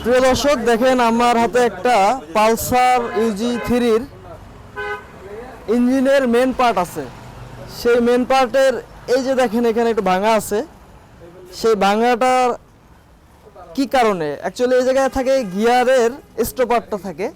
প্রিয় দর্শক, দেখেন আমার হাতে একটা পালসার UG3-র ইঞ্জিনের মেন পার্ট আছে। সেই মেন পার্টের এই যে দেখেন এখানে একটু ভাঙা আছে। সেই ভাঙাটার কি কারণে? অ্যাকচুয়ালি এই জায়গায় থাকে গিয়ারের স্টপারটা থাকে।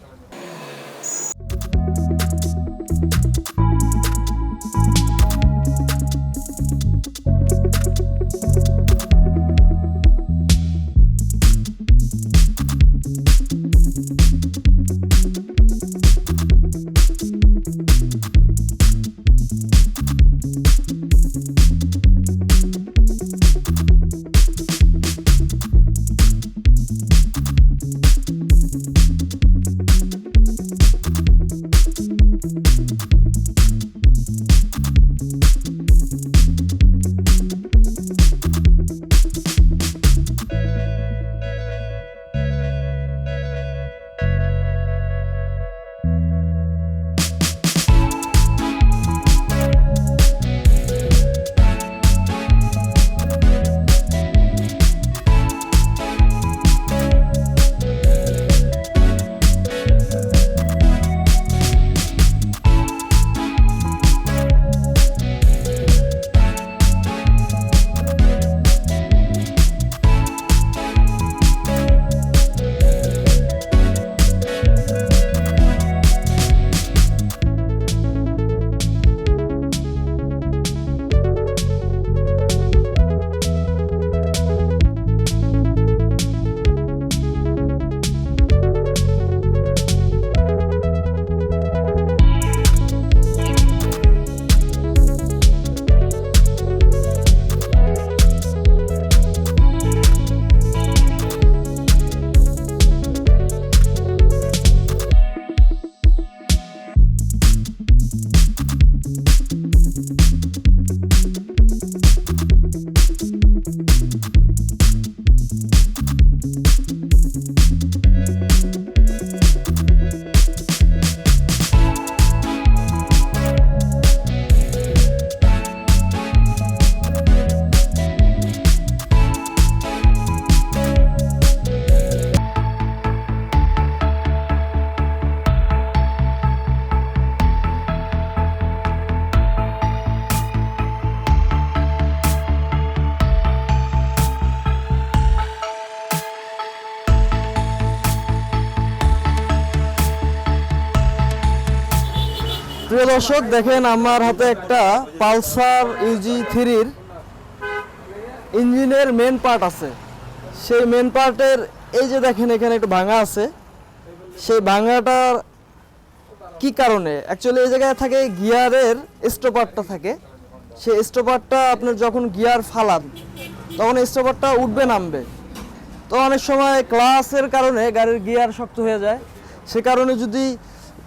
প্রিয় দর্শক, দেখেন আমার হাতে একটা পালসার UG3-র ইঞ্জিনের মেন পার্ট আছে। সেই মেন পার্টের এই যে দেখেন এখানে একটু ভাঙা আছে। সেই ভাঙাটার কি কারণে? অ্যাকচুয়ালি এই জায়গায় থাকে গিয়ারের স্টপারটা থাকে। সেই স্টপারটা আপনার যখন গিয়ার ফালান তখন স্টপারটা উঠবে নামবে। তো অনেক সময় ক্লাসের কারণে গাড়ির গিয়ার শক্ত হয়ে যায়। সে কারণে যদি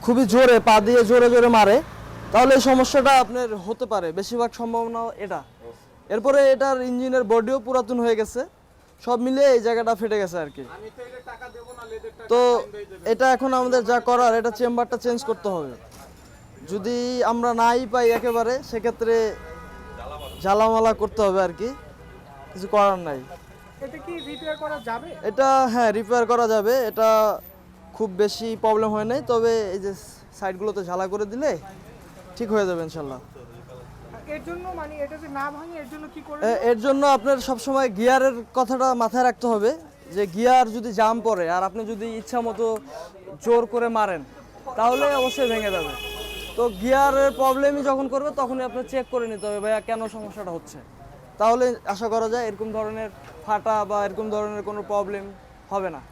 খুবই জোরে পা দিয়ে জোরে জোরে মারে তাহলে এই সমস্যাটা আপনার হতে পারে, বেশিরভাগ সম্ভাবনা এটা। এরপরে এটার ইঞ্জিনের বডিও পুরাতন হয়ে গেছে, সব মিলিয়ে এই জায়গাটা ফেটে গেছে আর কি। তো এটা এখন আমাদের যা করার, এটা চেম্বারটা চেঞ্জ করতে হবে। যদি আমরা নাই পাই একেবারে, সেক্ষেত্রে ঝালামালা করতে হবে আর কি, কিছু করার নাই। এটা কি রিপেয়ার করা যাবে? এটা হ্যাঁ, রিপেয়ার করা যাবে। এটা খুব বেশি প্রবলেম হয় নাই, তবে এই যে সাইডগুলোতে ঝালা করে দিলে ঠিক হয়ে যাবে ইনশাল্লাহ। এর জন্য মানে এটা যে না ভাঙে এর জন্য কি করবে? এর জন্য আপনার সবসময় গিয়ারের কথাটা মাথায় রাখতে হবে, যে গিয়ার যদি জাম পড়ে আর আপনি যদি ইচ্ছা মতো জোর করে মারেন তাহলে অবশ্যই ভেঙে যাবে। তো গিয়ারের প্রবলেমই যখন করবে তখনই আপনি চেক করে নিতে হবে ভাইয়া কেন সমস্যাটা হচ্ছে, তাহলে আশা করা যায় এরকম ধরনের ফাটা বা এরকম ধরনের কোনো প্রবলেম হবে না।